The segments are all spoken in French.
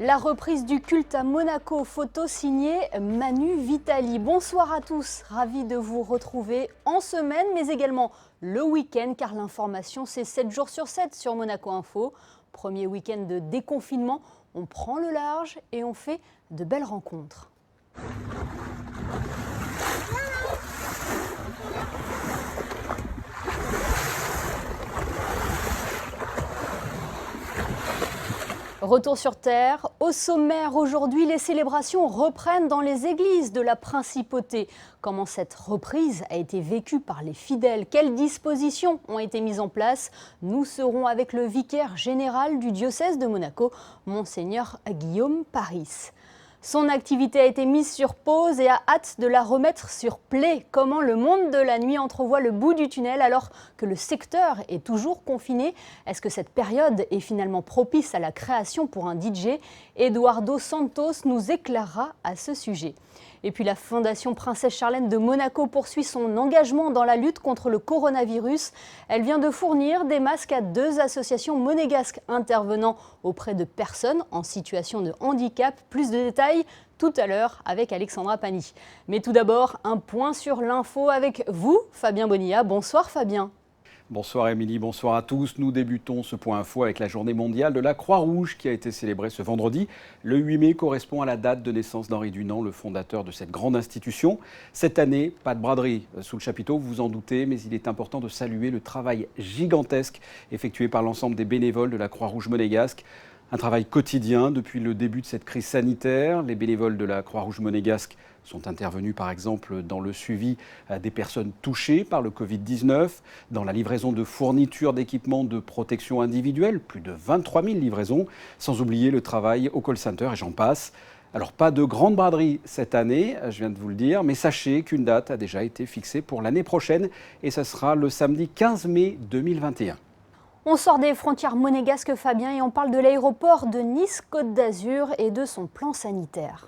La reprise du culte à Monaco, photo signée Manu Vitali. Bonsoir à tous, ravi de vous retrouver en semaine mais également le week-end car l'information c'est 7 jours sur 7 sur Monaco Info. Premier week-end de déconfinement, on prend le large et on fait de belles rencontres. Retour sur Terre. Au sommaire aujourd'hui, les célébrations reprennent dans les églises de la Principauté. Comment cette reprise a été vécue par les fidèles? Quelles dispositions ont été mises en place? Nous serons avec le vicaire général du diocèse de Monaco, Monseigneur Guillaume Paris. Son activité a été mise sur pause et a hâte de la remettre sur play. Comment le monde de la nuit entrevoit le bout du tunnel alors que le secteur est toujours confiné? Est-ce que cette période est finalement propice à la création pour un DJ? Eduardo Santos nous éclairera à ce sujet. Et puis la Fondation Princesse Charlène de Monaco poursuit son engagement dans la lutte contre le coronavirus. Elle vient de fournir des masques à 2 associations monégasques intervenant auprès de personnes en situation de handicap. Plus de détails tout à l'heure avec Alexandra Pani. Mais tout d'abord, un point sur l'info avec vous, Fabien Bonilla. Bonsoir Fabien. Bonsoir Émilie, bonsoir à tous. Nous débutons ce point info avec la journée mondiale de la Croix-Rouge qui a été célébrée ce vendredi. Le 8 mai correspond à la date de naissance d'Henri Dunant, le fondateur de cette grande institution. Cette année, pas de braderie sous le chapiteau, vous vous en doutez, mais il est important de saluer le travail gigantesque effectué par l'ensemble des bénévoles de la Croix-Rouge monégasque. Un travail quotidien depuis le début de cette crise sanitaire. Les bénévoles de la Croix-Rouge monégasque sont intervenus par exemple dans le suivi des personnes touchées par le Covid-19, dans la livraison de fournitures d'équipements de protection individuelle, plus de 23 000 livraisons, sans oublier le travail au call center et j'en passe. Alors pas de grande braderie cette année, je viens de vous le dire, mais sachez qu'une date a déjà été fixée pour l'année prochaine et ce sera le samedi 15 mai 2021. On sort des frontières monégasques, Fabien, et on parle de l'aéroport de Nice-Côte d'Azur et de son plan sanitaire.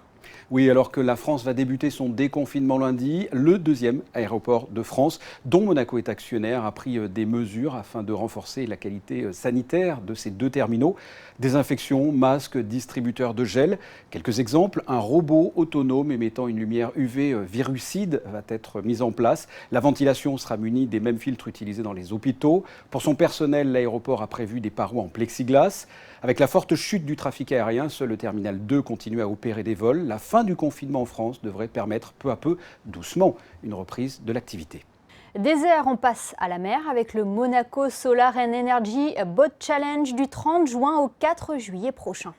Oui, alors que la France va débuter son déconfinement lundi, le 2e aéroport de France, dont Monaco est actionnaire, a pris des mesures afin de renforcer la qualité sanitaire de ces 2 terminaux. Désinfection, masques, distributeurs de gel. Quelques exemples, un robot autonome émettant une lumière UV virucide va être mis en place. La ventilation sera munie des mêmes filtres utilisés dans les hôpitaux. Pour son personnel, l'aéroport a prévu des parois en plexiglas. Avec la forte chute du trafic aérien, seul le terminal 2 continue à opérer des vols. La fin du confinement en France devrait permettre peu à peu, doucement, une reprise de l'activité. Des airs, on passe à la mer avec le Monaco Solar and Energy Boat Challenge du 30 juin au 4 juillet prochain.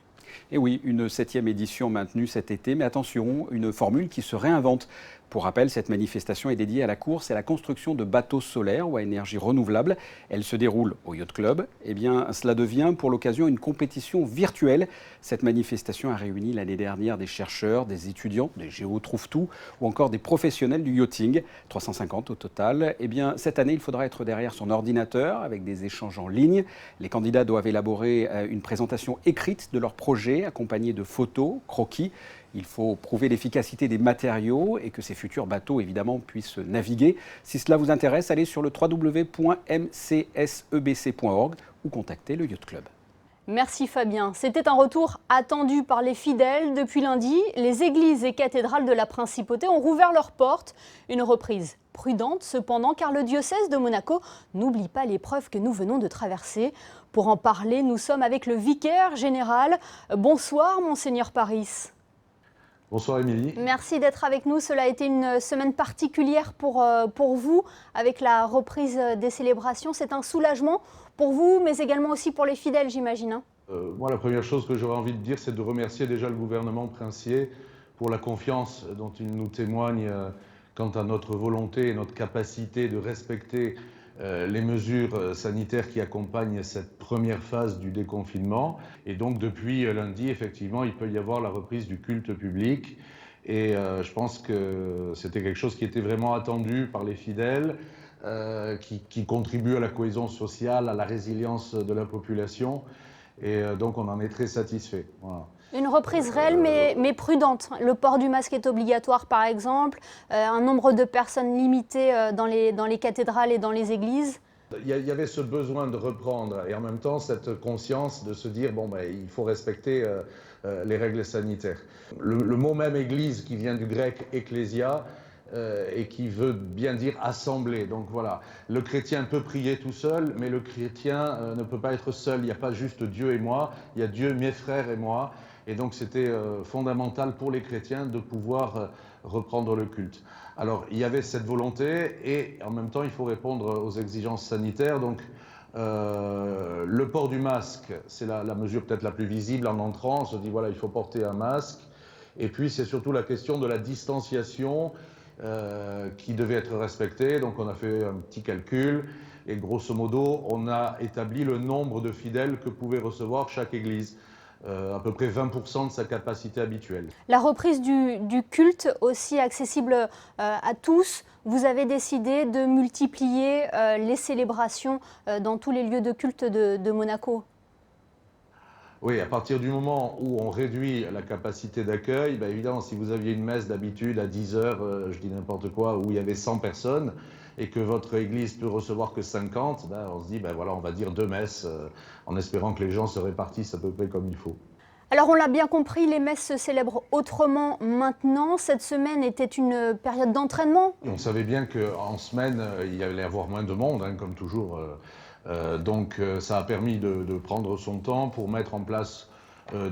Et oui, une 7e édition maintenue cet été, mais attention, une formule qui se réinvente. Pour rappel, cette manifestation est dédiée à la course et à la construction de bateaux solaires ou à énergie renouvelable. Elle se déroule au Yacht Club. Eh bien, cela devient pour l'occasion une compétition virtuelle. Cette manifestation a réuni l'année dernière des chercheurs, des étudiants, des géo-trouve-tout ou encore des professionnels du yachting. 350 au total. Eh bien, cette année, il faudra être derrière son ordinateur avec des échanges en ligne. Les candidats doivent élaborer une présentation écrite de leur projet accompagnée de photos, croquis. Il faut prouver l'efficacité des matériaux et que ces futurs bateaux, évidemment, puissent naviguer. Si cela vous intéresse, allez sur le www.mcsebc.org ou contactez le Yacht Club. Merci Fabien. C'était un retour attendu par les fidèles. Depuis lundi, les églises et cathédrales de la Principauté ont rouvert leurs portes. Une reprise prudente cependant, car le diocèse de Monaco n'oublie pas l'épreuve que nous venons de traverser. Pour en parler, nous sommes avec le vicaire général. Bonsoir, Monseigneur Paris. Bonsoir Émilie. Merci d'être avec nous. Cela a été une semaine particulière pour vous, avec la reprise des célébrations. C'est un soulagement pour vous, mais également aussi pour les fidèles, j'imagine. Moi, la première chose que j'aurais envie de dire, c'est de remercier déjà le gouvernement princier pour la confiance dont il nous témoigne quant à notre volonté et notre capacité de respecter les mesures sanitaires qui accompagnent cette première phase du déconfinement. Et donc depuis lundi, effectivement, il peut y avoir la reprise du culte public. Et je pense que c'était quelque chose qui était vraiment attendu par les fidèles, qui contribue à la cohésion sociale, à la résilience de la population. Et donc on en est très satisfait. Voilà. Une reprise réelle mais prudente. Le port du masque est obligatoire par exemple, un nombre de personnes limité dans les cathédrales et dans les églises. Il y avait ce besoin de reprendre et en même temps cette conscience de se dire bon, il faut respecter les règles sanitaires. Le mot même église qui vient du grec ecclésia et qui veut bien dire assemblée. Donc voilà, le chrétien peut prier tout seul, mais le chrétien ne peut pas être seul. Il n'y a pas juste Dieu et moi, il y a Dieu, mes frères et moi. Et donc c'était fondamental pour les chrétiens de pouvoir reprendre le culte. Alors il y avait cette volonté et en même temps il faut répondre aux exigences sanitaires. Donc le port du masque, c'est la mesure peut-être la plus visible en entrant. On se dit voilà, il faut porter un masque. Et puis c'est surtout la question de la distanciation qui devait être respectée. Donc on a fait un petit calcul et grosso modo on a établi le nombre de fidèles que pouvait recevoir chaque église. À peu près 20% de sa capacité habituelle. La reprise du culte, aussi accessible à tous, vous avez décidé de multiplier les célébrations dans tous les lieux de culte de Monaco. Oui, à partir du moment où on réduit la capacité d'accueil, évidemment, si vous aviez une messe d'habitude à 10 heures, je dis n'importe quoi, où il y avait 100 personnes, et que votre église peut recevoir que 50, on se dit, voilà, on va dire 2 messes, en espérant que les gens se répartissent à peu près comme il faut. Alors on l'a bien compris, les messes se célèbrent autrement maintenant. Cette semaine était une période d'entraînement. On savait bien qu'en semaine, il y allait y avoir moins de monde, comme toujours. Donc ça a permis de prendre son temps pour mettre en place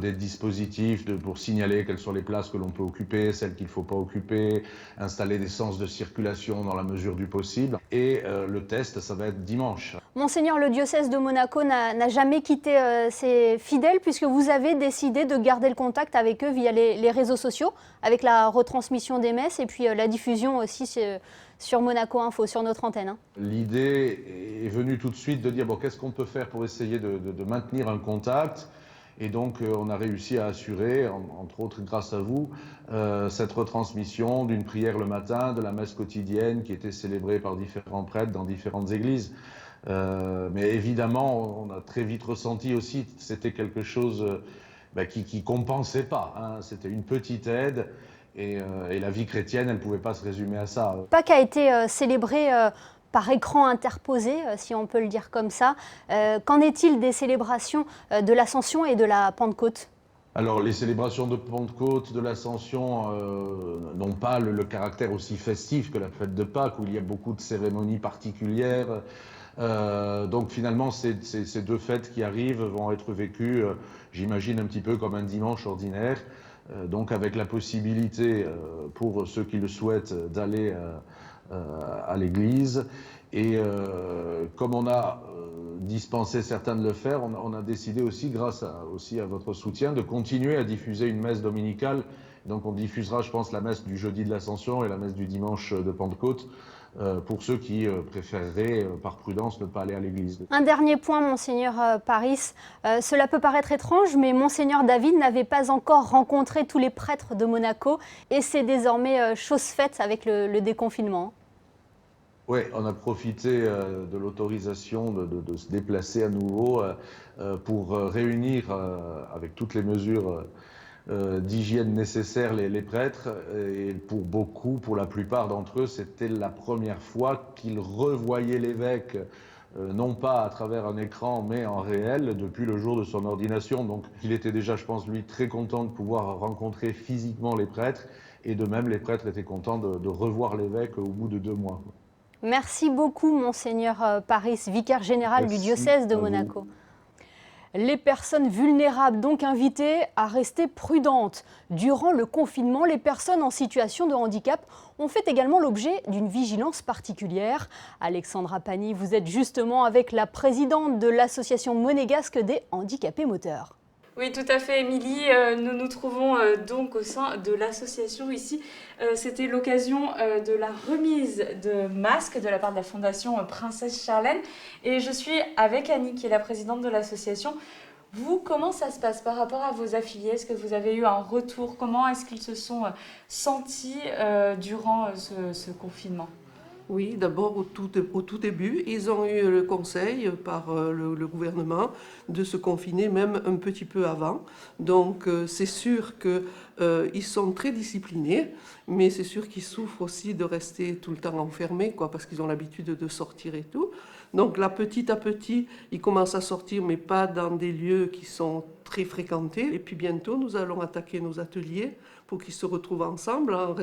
des dispositifs pour signaler quelles sont les places que l'on peut occuper, celles qu'il ne faut pas occuper, installer des sens de circulation dans la mesure du possible. Et le test, ça va être dimanche. Monseigneur, le diocèse de Monaco n'a jamais quitté ses fidèles puisque vous avez décidé de garder le contact avec eux via les réseaux sociaux, avec la retransmission des messes et puis la diffusion aussi sur Monaco Info, sur notre antenne. L'idée est venue tout de suite de dire qu'est-ce qu'on peut faire pour essayer de maintenir un contact. Et donc on a réussi à assurer, entre autres grâce à vous, cette retransmission d'une prière le matin, de la messe quotidienne qui était célébrée par différents prêtres dans différentes églises. Mais évidemment, on a très vite ressenti aussi que c'était quelque chose qui ne compensait pas. C'était une petite aide et la vie chrétienne, elle ne pouvait pas se résumer à ça. Pâques a été célébré par écran interposé, si on peut le dire comme ça. Qu'en est-il des célébrations de l'Ascension et de la Pentecôte ? Alors les célébrations de Pentecôte, de l'Ascension n'ont pas le caractère aussi festif que la fête de Pâques, où il y a beaucoup de cérémonies particulières. Donc finalement, ces deux fêtes qui arrivent vont être vécues, j'imagine, un petit peu comme un dimanche ordinaire. Donc avec la possibilité pour ceux qui le souhaitent d'aller à l'église. Et comme on a dispensé certains de le faire, on a décidé aussi, grâce aussi à votre soutien, de continuer à diffuser une messe dominicale. Donc on diffusera, je pense, la messe du jeudi de l'Ascension et la messe du dimanche de Pentecôte, pour ceux qui préféreraient, par prudence, ne pas aller à l'église. Un dernier point, Monseigneur Paris. Cela peut paraître étrange, mais Monseigneur David n'avait pas encore rencontré tous les prêtres de Monaco et c'est désormais chose faite avec le déconfinement. Oui, on a profité de l'autorisation de se déplacer à nouveau pour réunir, avec toutes les mesures d'hygiène nécessaires, les prêtres. Et pour la plupart d'entre eux, c'était la première fois qu'ils revoyaient l'évêque, non pas à travers un écran, mais en réel, depuis le jour de son ordination. Donc il était déjà, je pense, lui, très content de pouvoir rencontrer physiquement les prêtres. Et de même, les prêtres étaient contents de revoir l'évêque au bout de 2 mois. Merci beaucoup, Monseigneur Paris, vicaire général du diocèse de Monaco. Les personnes vulnérables, donc invitées à rester prudentes. Durant le confinement, les personnes en situation de handicap ont fait également l'objet d'une vigilance particulière. Alexandra Pani, vous êtes justement avec la présidente de l'association monégasque des handicapés moteurs. Oui, tout à fait, Émilie. Nous nous trouvons donc au sein de l'association ici. C'était l'occasion de la remise de masques de la part de la Fondation Princesse Charlène. Et je suis avec Annie, qui est la présidente de l'association. Vous, comment ça se passe par rapport à vos affiliés? Est-ce que vous avez eu un retour? Comment est-ce qu'ils se sont sentis durant ce confinement? Oui, d'abord au tout début, ils ont eu le conseil par le gouvernement de se confiner même un petit peu avant. Donc c'est sûr qu'ils sont très disciplinés, mais c'est sûr qu'ils souffrent aussi de rester tout le temps enfermés, parce qu'ils ont l'habitude de sortir et tout. Donc là, petit à petit, ils commencent à sortir, mais pas dans des lieux qui sont très fréquentés. Et puis bientôt, nous allons attaquer nos ateliers pour qu'ils se retrouvent ensemble en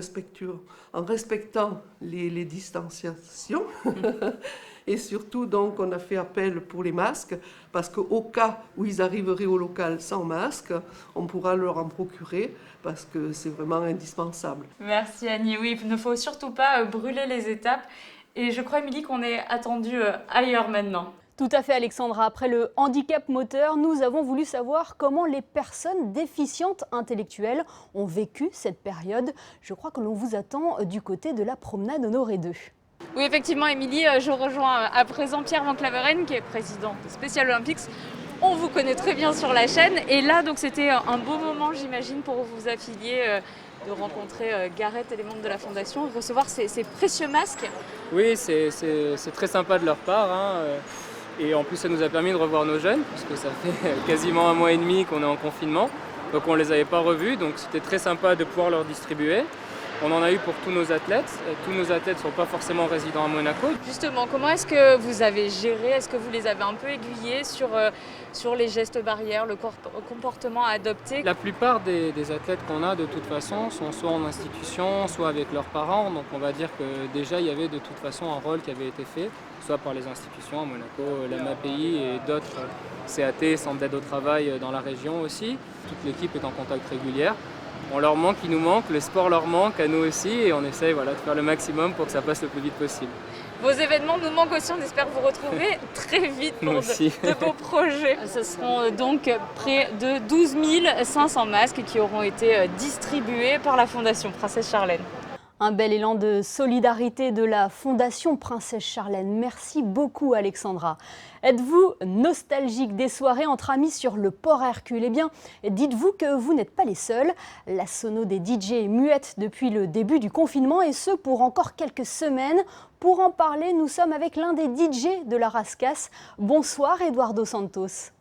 respectant les distanciations. Et surtout, donc, on a fait appel pour les masques, parce qu'au cas où ils arriveraient au local sans masque, on pourra leur en procurer, parce que c'est vraiment indispensable. Merci Annie. Oui, il ne faut surtout pas brûler les étapes. Et je crois, Émilie, qu'on est attendu ailleurs maintenant. Tout à fait, Alexandra. Après le handicap moteur, nous avons voulu savoir comment les personnes déficientes intellectuelles ont vécu cette période. Je crois que l'on vous attend du côté de la promenade Honoré II. Oui, effectivement, Émilie, je rejoins à présent Pierre Van Claveren, qui est président de Special Olympics. On vous connaît très bien sur la chaîne. Et là, donc, c'était un beau moment, j'imagine, pour vous affilier, de rencontrer Gareth et les membres de la Fondation et recevoir ces précieux masques. Oui, c'est très sympa de leur part. Hein. Et en plus, ça nous a permis de revoir nos jeunes, puisque ça fait quasiment 1 mois et demi qu'on est en confinement. Donc on ne les avait pas revus, donc c'était très sympa de pouvoir leur distribuer. On en a eu pour tous nos athlètes. Tous nos athlètes ne sont pas forcément résidents à Monaco. Justement, comment est-ce que vous avez géré? Est-ce que vous les avez un peu aiguillés sur les gestes barrières, le comportement à adopter? La plupart des athlètes qu'on a de toute façon sont soit en institution, soit avec leurs parents. Donc on va dire que déjà il y avait de toute façon un rôle qui avait été fait, soit par les institutions à Monaco, la MAPI et d'autres CAT, centres d'aide au travail dans la région aussi. Toute l'équipe est en contact régulier. On leur manque, il nous manque, le sport leur manque, à nous aussi, et on essaye de faire le maximum pour que ça passe le plus vite possible. Vos événements nous manquent aussi, on espère vous retrouver très vite pour de beaux projets. Ce seront donc près de 12 500 masques qui auront été distribués par la Fondation Princesse Charlène. Un bel élan de solidarité de la Fondation Princesse Charlène. Merci beaucoup Alexandra. Êtes-vous nostalgique des soirées entre amis sur le port Hercule? Eh bien, dites-vous que vous n'êtes pas les seuls. La sono des DJ est muette depuis le début du confinement et ce pour encore quelques semaines. Pour en parler, nous sommes avec l'un des DJ de la Rascasse. Bonsoir Eduardo Santos.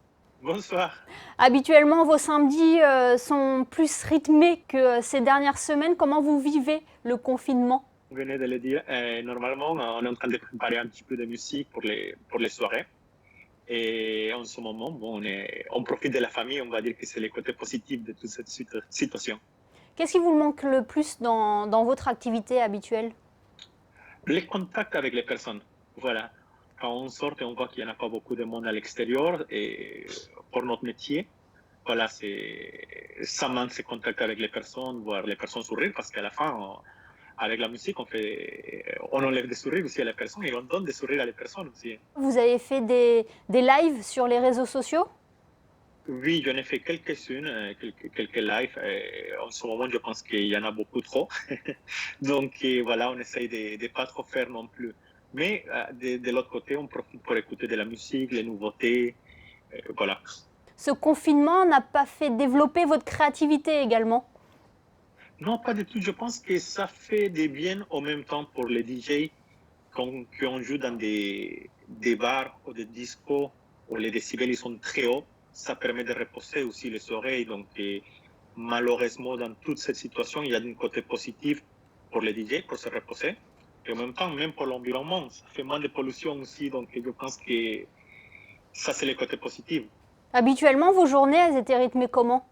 Bonsoir. Habituellement, vos samedis sont plus rythmés que ces dernières semaines. Comment vous vivez le confinement? Vous venez de le dire. Normalement, on est en train de préparer un petit peu de musique pour les soirées. Et en ce moment, on profite de la famille. On va dire que c'est le côté positif de toute cette situation. Qu'est-ce qui vous manque le plus dans votre activité habituelle? Les contacts avec les personnes. Voilà. Quand on sort et on voit qu'il n'y en a pas beaucoup de monde à l'extérieur, et pour notre métier, voilà, ça manque ce contact avec les personnes, voir les personnes sourire, parce qu'à la fin, avec la musique, on enlève des sourires aussi à la personne et on donne des sourires à les personnes aussi. Vous avez fait des lives sur les réseaux sociaux? Oui, j'en ai fait quelques-unes, quelques lives. En ce moment, je pense qu'il y en a beaucoup trop. Donc voilà, on essaye de ne pas trop faire non plus. Mais de l'autre côté, on profite pour écouter de la musique, les nouveautés, voilà. Ce confinement n'a pas fait développer votre créativité également? Non, pas du tout. Je pense que ça fait des bien en même temps pour les DJ qu'on joue dans des bars ou des discos où les décibels ils sont très hauts. Ça permet de reposer aussi les oreilles. Donc malheureusement, dans toute cette situation, il y a un côté positif pour les DJ, pour se reposer. Et en même temps, même pour l'environnement, ça fait moins de pollution aussi. Donc, je pense que ça, c'est le côté positif. Habituellement, vos journées, elles étaient rythmées comment?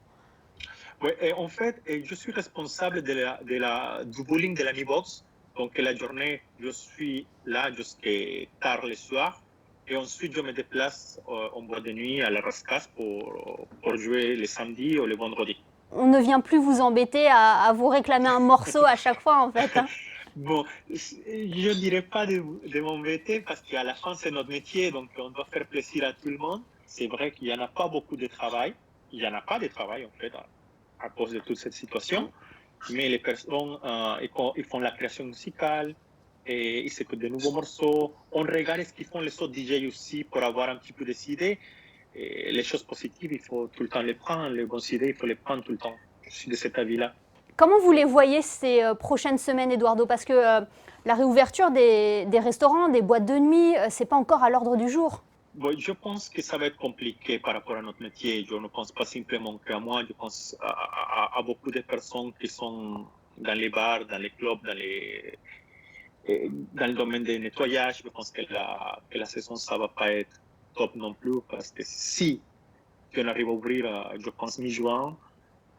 Oui, en fait, je suis responsable du bowling de la Mi-Box. Donc, la journée, je suis là jusqu'à tard le soir. Et ensuite, je me déplace en boîte de nuit à la Rascasse pour jouer les samedis ou les vendredis. On ne vient plus vous embêter à vous réclamer un morceau à chaque fois, en fait. Hein. Bon, je ne dirais pas de m'embêter parce qu'à la fin, c'est notre métier, donc on doit faire plaisir à tout le monde. C'est vrai qu'il n'y en a pas beaucoup de travail. Il n'y en a pas de travail, en fait, à cause de toute cette situation. Mais les personnes, ils font la création musicale, et ils écoutent de nouveaux morceaux. On regarde ce qu'ils font les autres DJ aussi pour avoir un petit peu des idées. Et les choses positives, il faut tout le temps les prendre. Les bonnes idées, il faut les prendre tout le temps. Je suis de cet avis-là. Comment vous les voyez ces prochaines semaines, Eduardo? Parce que la réouverture des restaurants, des boîtes de nuit, ce n'est pas encore à l'ordre du jour. Bon, je pense que ça va être compliqué par rapport à notre métier. Je ne pense pas simplement qu'à moi, je pense à beaucoup de personnes qui sont dans les bars, dans les clubs, Et dans le domaine des nettoyages, je pense que la saison, ça ne va pas être top non plus, parce que si on arrive à ouvrir, je pense, mi-juin,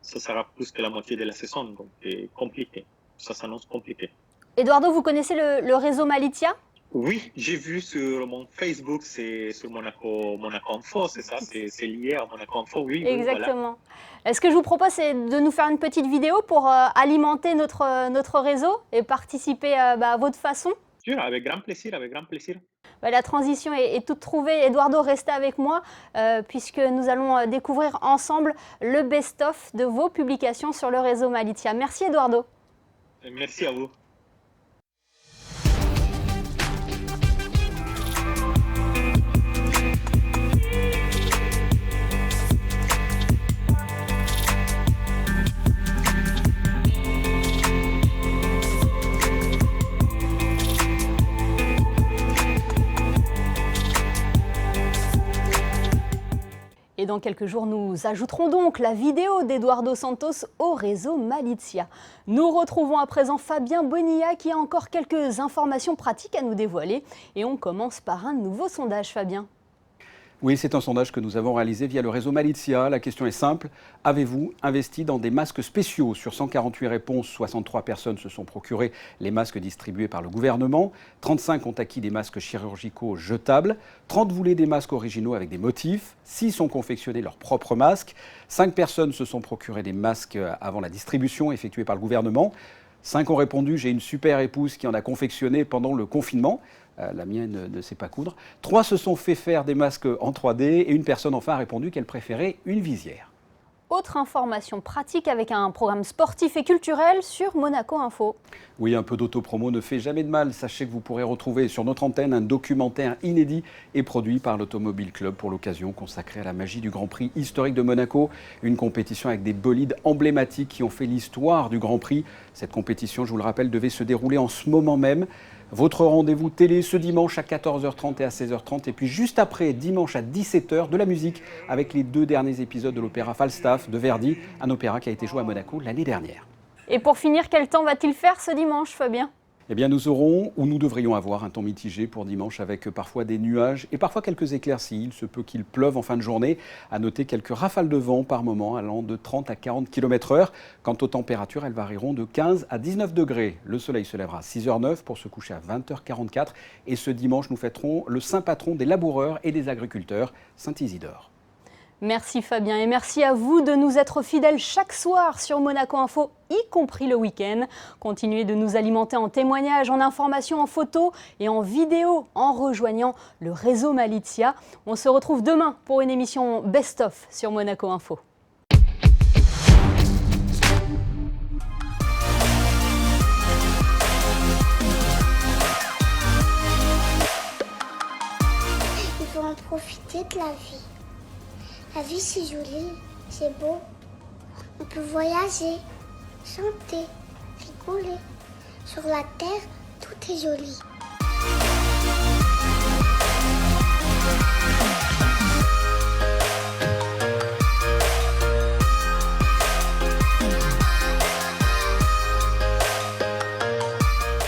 ça sera plus que la moitié de la saison, donc c'est compliqué. Ça s'annonce compliqué. Eduardo, vous connaissez le réseau Malizia? Oui, j'ai vu sur mon Facebook, c'est sur Monaco Info, c'est ça, c'est lié à Monaco Info, oui. Exactement. Voilà. Ce que je vous propose, c'est de nous faire une petite vidéo pour alimenter notre réseau et participer à votre façon. Sûr, avec grand plaisir, avec grand plaisir. La transition est toute trouvée. Eduardo, restez avec moi puisque nous allons découvrir ensemble le best-of de vos publications sur le réseau Malizia. Merci Eduardo. Merci à vous. Et dans quelques jours, nous ajouterons donc la vidéo d'Eduardo Santos au réseau Malizia. Nous retrouvons à présent Fabien Bonilla qui a encore quelques informations pratiques à nous dévoiler. Et on commence par un nouveau sondage, Fabien. Oui, c'est un sondage que nous avons réalisé via le réseau Malizia. La question est simple. Avez-vous investi dans des masques spéciaux? Sur 148 réponses, 63 personnes se sont procurées les masques distribués par le gouvernement. 35 ont acquis des masques chirurgicaux jetables. 30 voulaient des masques originaux avec des motifs. 6 ont confectionné leurs propres masques. 5 personnes se sont procurées des masques avant la distribution effectuée par le gouvernement. 5 ont répondu « J'ai une super épouse qui en a confectionné pendant le confinement ». La mienne ne sait pas coudre. 3 se sont fait faire des masques en 3D et une personne enfin a répondu qu'elle préférait une visière. Autre information pratique avec un programme sportif et culturel sur Monaco Info. Oui, un peu d'autopromo ne fait jamais de mal. Sachez que vous pourrez retrouver sur notre antenne un documentaire inédit et produit par l'Automobile Club pour l'occasion, consacré à la magie du Grand Prix historique de Monaco. Une compétition avec des bolides emblématiques qui ont fait l'histoire du Grand Prix. Cette compétition, je vous le rappelle, devait se dérouler en ce moment même. Votre rendez-vous télé ce dimanche à 14h30 et à 16h30 et puis juste après, dimanche à 17h, de la musique avec les 2 derniers épisodes de l'opéra Falstaff de Verdi, un opéra qui a été joué à Monaco l'année dernière. Et pour finir, quel temps va-t-il faire ce dimanche, Fabien ? Eh bien, nous aurons, ou nous devrions avoir, un temps mitigé pour dimanche avec parfois des nuages et parfois quelques éclaircies. Il se peut qu'il pleuve en fin de journée. À noter quelques rafales de vent par moment allant de 30 à 40 km/h. Quant aux températures, elles varieront de 15 à 19 degrés. Le soleil se lèvera à 6h09 pour se coucher à 20h44. Et ce dimanche, nous fêterons le saint patron des laboureurs et des agriculteurs, Saint Isidore. Merci Fabien et merci à vous de nous être fidèles chaque soir sur Monaco Info, y compris le week-end. Continuez de nous alimenter en témoignages, en informations, en photos et en vidéos en rejoignant le réseau Malizia. On se retrouve demain pour une émission Best-of sur Monaco Info. Il faut en profiter de la vie. La vie, c'est joli, c'est beau. On peut voyager, chanter, rigoler. Sur la terre, tout est joli.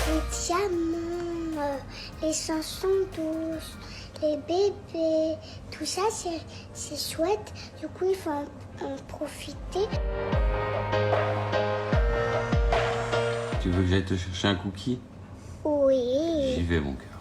Les diamants, les chansons douces, les bébés, tout ça c'est chouette, du coup il faut en profiter. Tu veux que j'aille te chercher un cookie? Oui. J'y vais mon cœur.